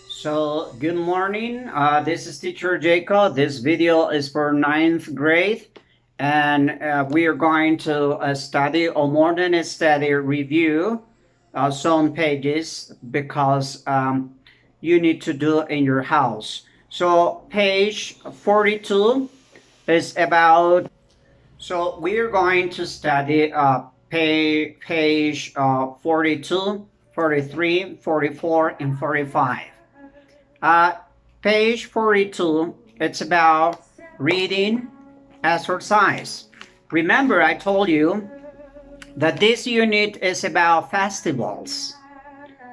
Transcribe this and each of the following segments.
So, good morning. This is Teacher Jacob. This video is for ninth grade, and we are going to study or more than a study review some pages because you need to do in your house. So, page 42 is about. So, we are going to study page 42, 43, 44, and 45. Uh, Page 42, it's about reading exercise. Remember, I told you that this unit is about festivals.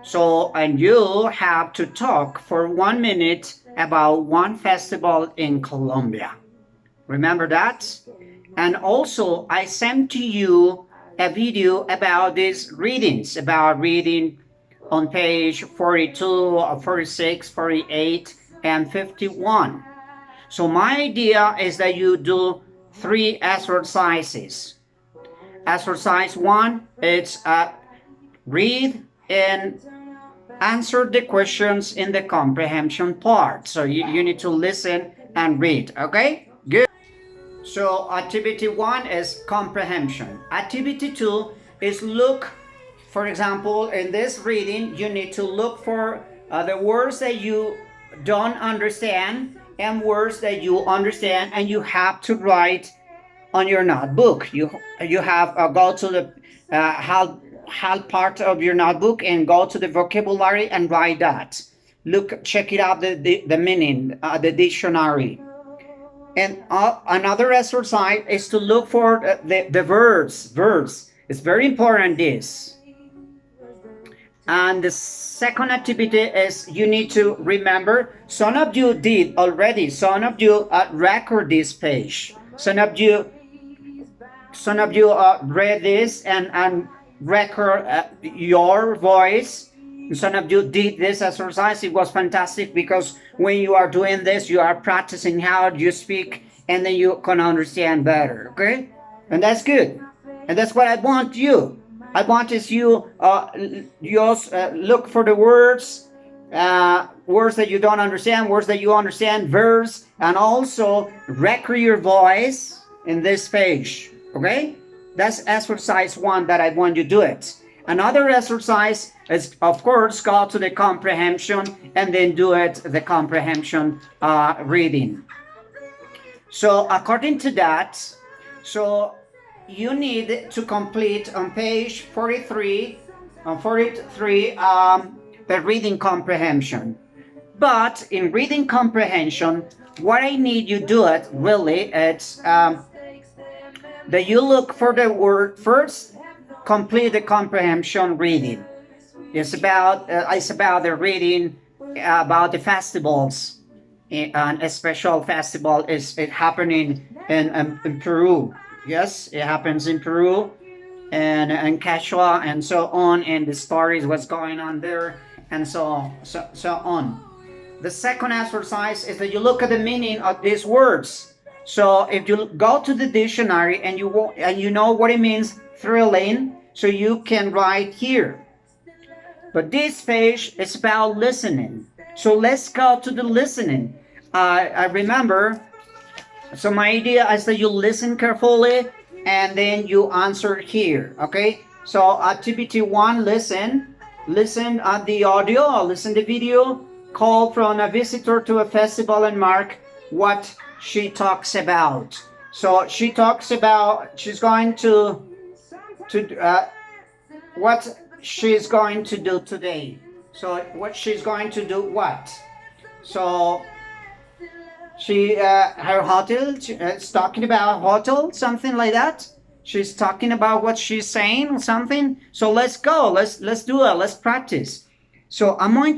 So, and you have to talk for 1 minute about one festival in Colombia. Remember that? And also, I sent to you a video about these readings, about reading on page 42, 46, 48, and 51. So my idea is that you do 3 exercises. Exercise 1, it's read and answer the questions in the comprehension part. So you need to listen and read, okay? Good. So activity 1 is comprehension. Activity 2 is look. For example, in this reading, you need to look for the words that you don't understand and words that you understand, and you have to write on your notebook. You have go to the how part of your notebook and go to the vocabulary and write that. Look, check it out the meaning, the dictionary. And another exercise is to look for the verbs. Verbs. It's very important. This. And the second activity is you need to remember, some of you did already, some of you record this page. Some of you read this and record your voice. Some of you did this exercise. It was fantastic because when you are doing this, you are practicing how you speak and then you can understand better, okay? And that's good. And that's what I want you. I want is you look for the words, words that you don't understand, words that you understand, verbs, and also record your voice in this page. Okay, that's exercise 1 that I want you to do it. Another exercise is, of course, go to the comprehension and then do it the comprehension reading. So according to that, so you need to complete on page 43 the reading comprehension. But in reading comprehension, what I need you do it really, it's that you look for the word first, complete the comprehension reading. It's about the reading about the festivals. And a special festival is it happening in Peru. Yes, it happens in Peru and Quechua and so on, and the stories what's going on there and so on. The second exercise is that you look at the meaning of these words. So if you go to the dictionary and you know what it means, thrilling, so you can write here. But this page is about listening. So let's go to the listening. I remember. So my idea is that you listen carefully and then you answer here, okay? So activity 1, listen. Listen at the audio, listen the video. Call from a visitor to a festival and mark what she talks about. So she talks about, she's going to what she's going to do today. So what she's going to do what? So she her hotel, it's talking about hotel, something like that. She's talking about what she's saying, something. So let's go. Let's do it. Let's practice. So you're going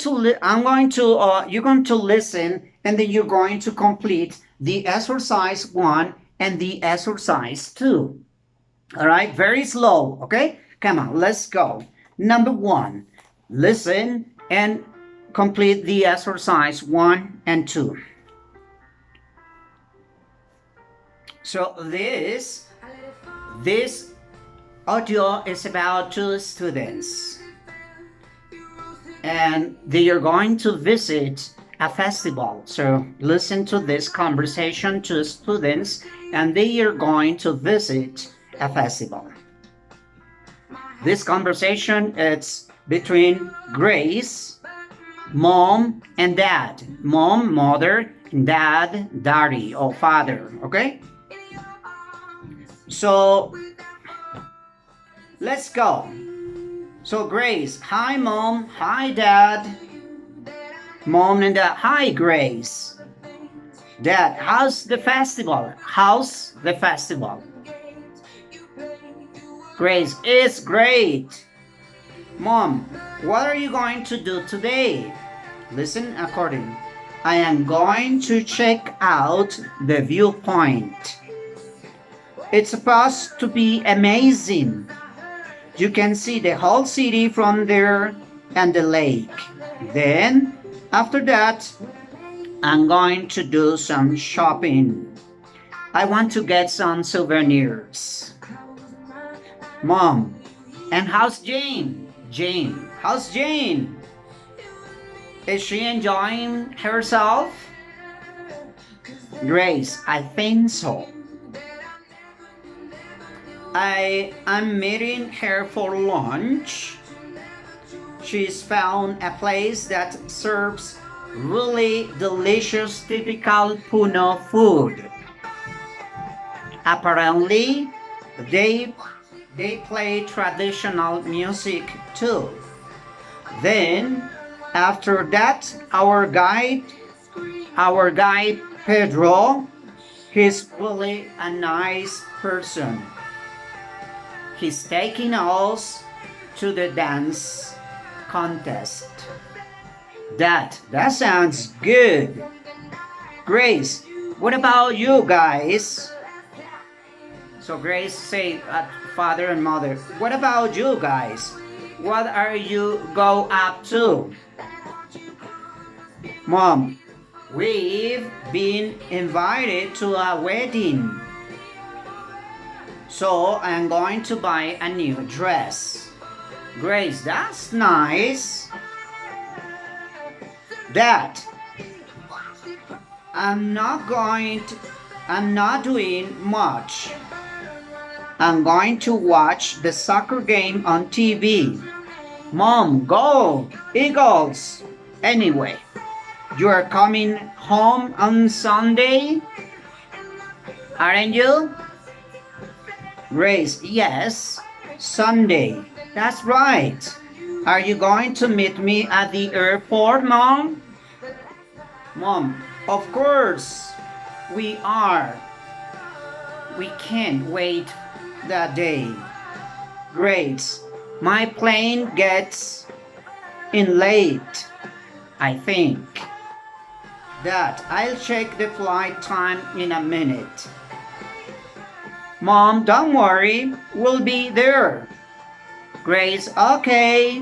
to listen, and then you're going to complete the exercise 1 and the exercise 2. All right, very slow. Okay, come on, let's go. Number 1, listen and complete the exercise 1 and 2. So this audio is about 2 students. and they are going to visit a festival. So listen to this conversation, to students, and they are going to visit a festival. This conversation is between Grace, mom, and dad. Mom, mother, dad, daddy, or father. Okay? So let's go. So Grace, hi mom, hi dad. Mom and dad, hi Grace. Dad, how's the festival? How's the festival? Grace, it's great. Mom, what are you going to do today? Listen according. I am going to check out the viewpoint. It's supposed to be amazing. You can see the whole city from there and the lake. Then, after that, I'm going to do some shopping. I want to get some souvenirs. Mom, and how's Jane? Jane, how's Jane? Is she enjoying herself? Grace, I think so. I'm meeting her for lunch. She's found a place that serves really delicious typical Puno food. Apparently, they play traditional music too. Then, after that, our guide Pedro, he's really a nice person. He's taking us to the dance contest. That sounds good. Grace, what about you guys? So Grace say, father and mother, what about you guys? What are you go up to? Mom, we've been invited to a wedding. So I'm going to buy a new dress. Grace, that's nice. Dad, I'm not doing much. I'm going to watch the soccer game on TV. Mom, go, Eagles! Anyway, you are coming home on Sunday? Aren't you? Grace, yes, Sunday. That's right. Are you going to meet me at the airport, Mom? Mom, of course we are. We can't wait that day. Grace, my plane gets in late, I think. Dad, I'll check the flight time in a minute. Mom, don't worry, we'll be there. Grace, okay.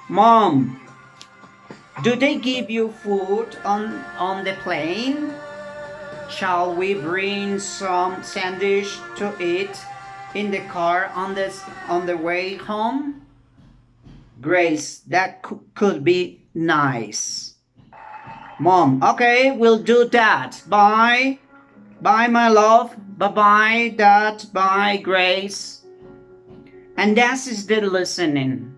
Mom, do they give you food on the plane? Shall we bring some sandwich to eat in the car on the way home? Grace, that could be nice. Mom, okay, we'll do that. Bye. Bye, my love. Bye-bye, Dad. Bye, Grace. And that is the listening.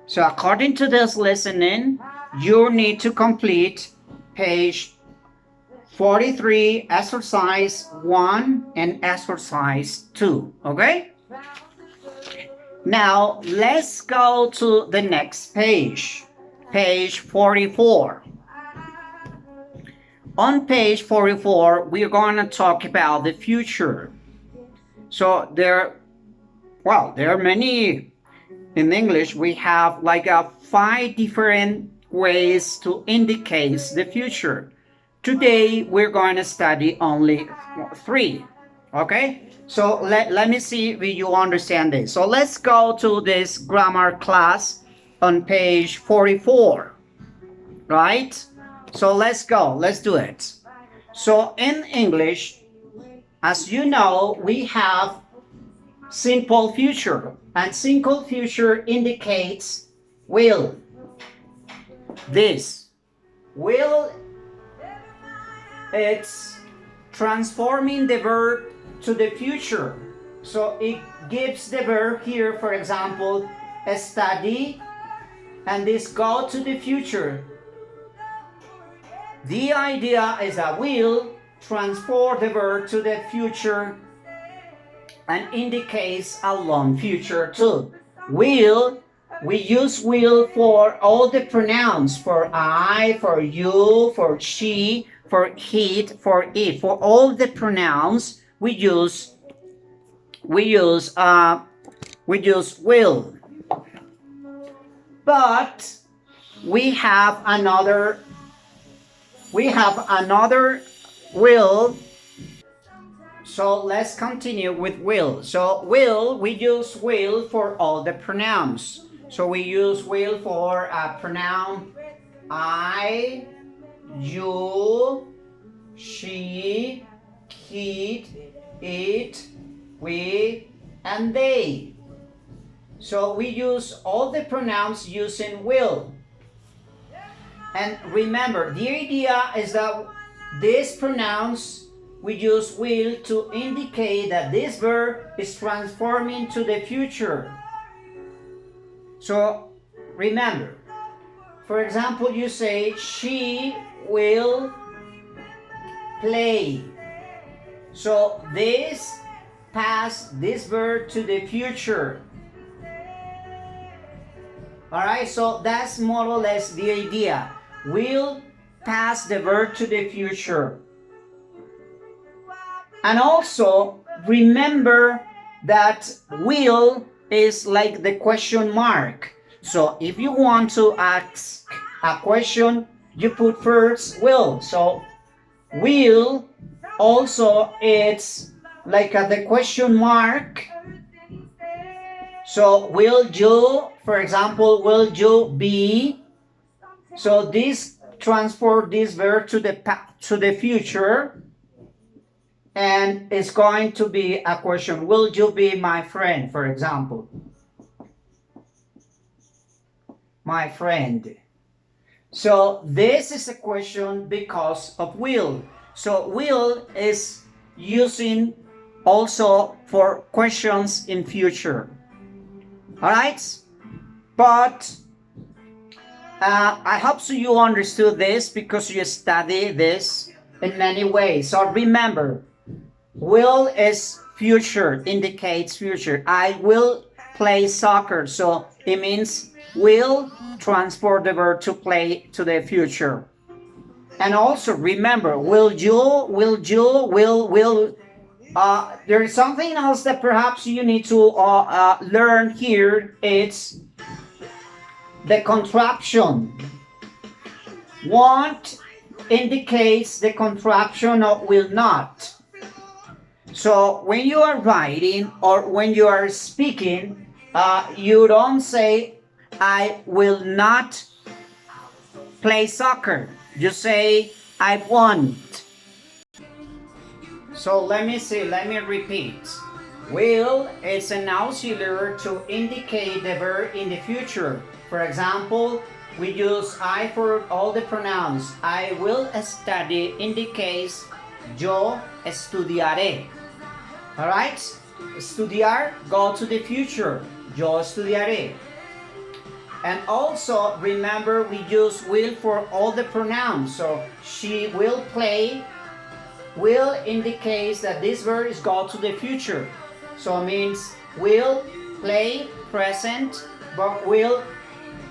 So according to this listening, you need to complete page 43, exercise 1 and exercise 2. Okay? Now, let's go to the next page. Page 44. On page 44, we're going to talk about the future. So there are many, in English, we have like 5 different ways to indicate the future. Today, we're going to study only 3, okay? So let me see if you understand this. So let's go to this grammar class on page 44, right? So let's go, let's do it. So in English, as you know, we have simple future, and simple future indicates will. this. Will, it's transforming the verb to the future. So it gives the verb here, for example, study, and this go to the future. The idea is that will transform the verb to the future and indicates a long future too. Will, we use will for all the pronouns, for I, for you, for she, for he, for it. For all the pronouns we use will. But we have another will. So let's continue with will. So will, we use will for all the pronouns. So we use will for a pronoun I, you, she, he, it, we, and they. So we use all the pronouns using will. And remember, the idea is that these pronouns, we use will to indicate that this verb is transforming to the future. So remember, for example, you say, she will play. So this pass this verb to the future. All right, so that's more or less the idea. Will pass the verb to the future. And also remember that will is like the question mark. So if you want to ask a question, you put first will. So will also it's like the question mark. So will you, for example, will you be? So this transport this verb to the future, and it's going to be a question. Will you be my friend, for example? My friend. So this is a question because of will. So will is using also for questions in future. All right, but I hope so you understood this because you study this in many ways. So remember, will is future, indicates future. I will play soccer, so it means will transport the verb to play to the future. And also remember, will you, there is something else that perhaps you need to learn here. It's the contraction. Want indicates the contraction of will not. So when you are writing or when you are speaking, you don't say, I will not play soccer. You say, I won't. So let me repeat. Will is an auxiliary to indicate the verb in the future. For example, we use I for all the pronouns. I will study indicates yo estudiaré. Alright? Estudiar, go to the future. Yo estudiaré. And also remember we use will for all the pronouns. So she will play. Will indicates that this verb is go to the future. So it means will play present, but will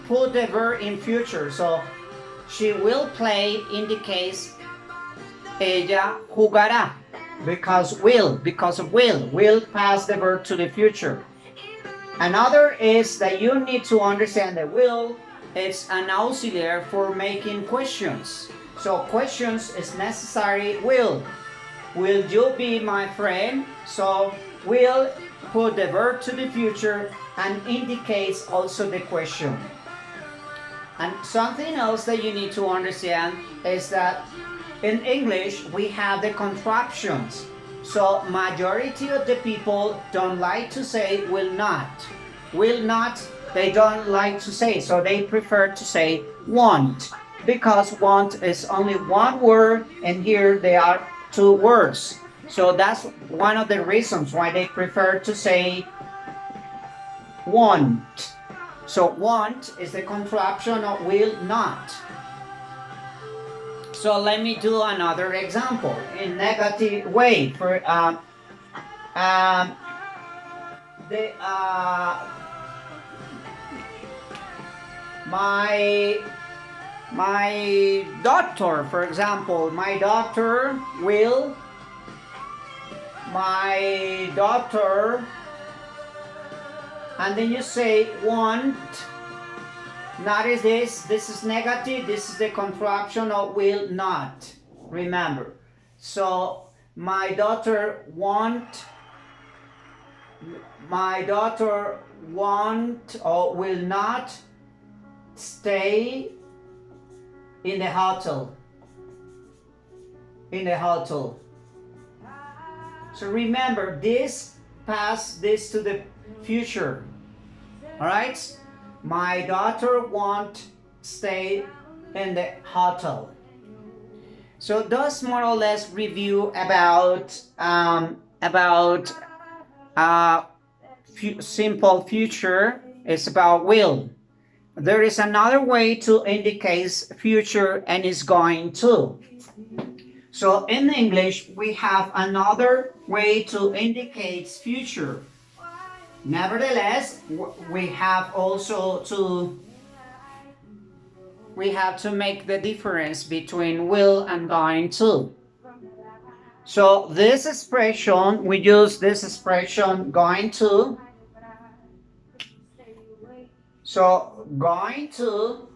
put the verb in future. So she will play indicates ella jugará because of will pass the verb to the future. Another is that you need to understand that will is an auxiliary for making questions. So questions is necessary will. Will you be my friend? So will put the verb to the future and indicates also the question. And something else that you need to understand is that in English we have the contractions. So majority of the people don't like to say will not. Will not they don't like to say, so they prefer to say want, because want is only one word and here they are two words. So that's one of the reasons why they prefer to say want. So want is the contraction of will not. So let me do another example in negative way. For the my daughter, for example, my daughter, and then you say want. Notice this is negative, this is the contraction of will not, remember. So my daughter won't or will not stay in the hotel. So remember, this pass this to the future. All right? My daughter won't stay in the hotel. So those more or less review about simple future is about will. There is another way to indicate future and is going to. So in English, we have another way to indicate future. Nevertheless, we have to make the difference between will and going to. So this expression, we use this expression going to. So going to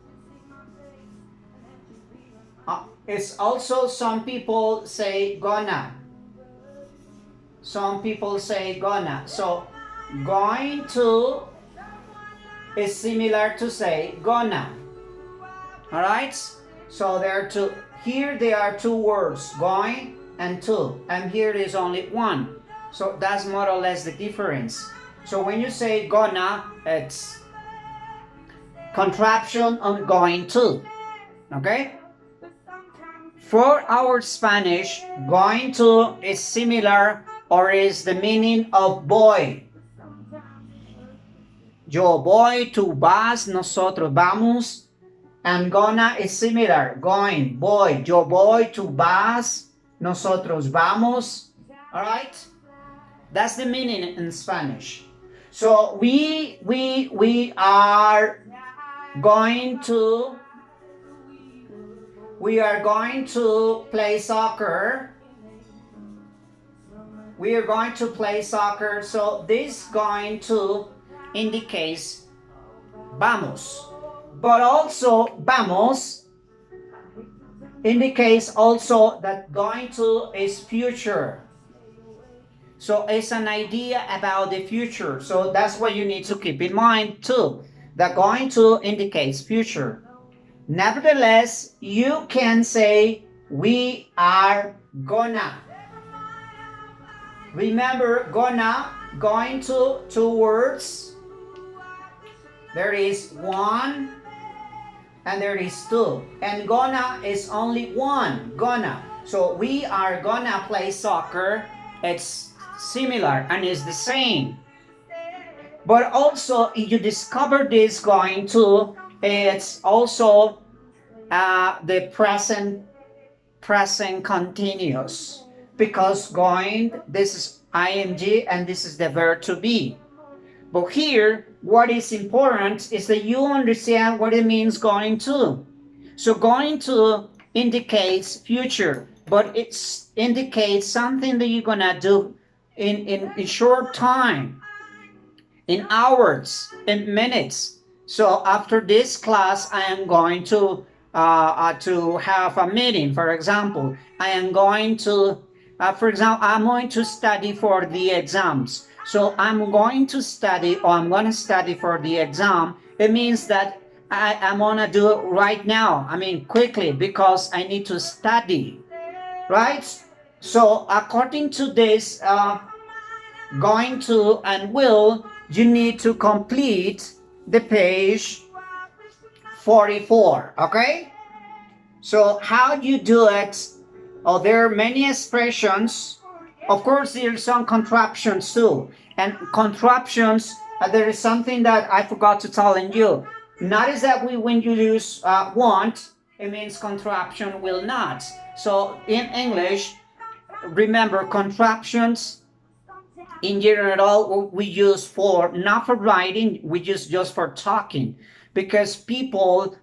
is also, some people say gonna. Some people say gonna. So going to is similar to say gonna. All right? So here there are two words, going and to, and here is only one. So that's more or less the difference. So when you say gonna, it's contraction on going to. Okay? For our Spanish, going to is similar or is the meaning of voy. Yo voy, tú vas, nosotros vamos. And gonna is similar, going, voy. Yo voy, tú vas, nosotros vamos. All right? That's the meaning in Spanish. So we are going to play soccer. We are going to play soccer. So this going to indicates vamos. But also vamos indicates also that going to is future. So it's an idea about the future. So that's what you need to keep in mind too. That going to indicates future. Nevertheless, you can say we are gonna. Remember, gonna, going to, two words. There is one and there is two. And gonna is only one, gonna. So we are gonna play soccer. It's similar and it's the same. But also, if you discover this going to, it's also the present continuous. Because going, this is ing and this is the verb to be. But here, what is important is that you understand what it means going to. So going to indicates future, but it indicates something that you're gonna do in short time, in hours, in minutes. So after this class, I am going to have a meeting. For example, I am going to, I'm going to study for the exams. So I'm going to study, or I'm going to study for the exam. It means that I'm going to do it right now. I mean, quickly, because I need to study, right? So according to this, going to and will, you need to complete the page 44, okay? So how you do it? Oh, there are many expressions. Of course, there are some contraptions too. And contraptions, there is something that I forgot to tell you. Notice that when you use want, it means contraption will not. So in English, remember contraptions in general we use for not for writing, we use just for talking, because people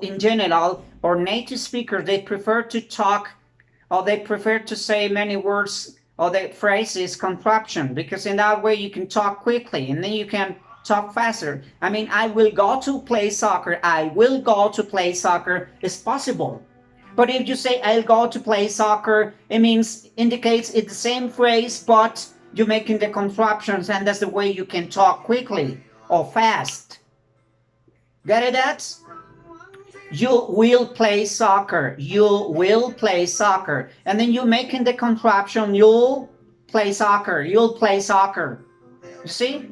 in general or native speakers, they prefer to talk, or they prefer to say many words, or the phrase is contraption, because in that way you can talk quickly and then you can talk faster. I mean, I will go to play soccer, I will go to play soccer is possible. But if you say I'll go to play soccer, it means indicates it's the same phrase, but you're making the contraptions, and that's the way you can talk quickly or fast. Get it? That? You will play soccer. You will play soccer. And then you're making the contraption, you'll play soccer. You'll play soccer. You see?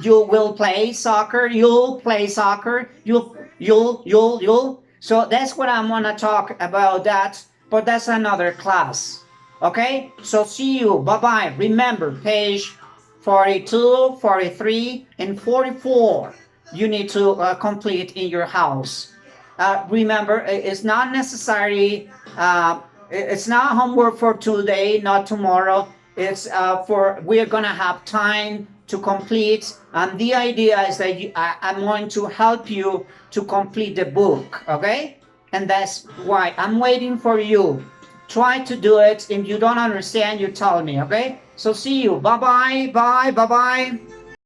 You will play soccer. You'll play soccer. You'll. So that's what I'm gonna talk about that, but that's another class. Okay? So see you. Bye-bye. Remember, page 42, 43, and 44 you need to complete in your house. Remember, it's not necessary, it's not homework for today, not tomorrow. It's we're gonna have time to complete, and the idea is that I'm going to help you to complete the book, okay? And that's why I'm waiting for you. Try to do it. If you don't understand, you tell me, okay? So see you. Bye-bye, bye, bye-bye.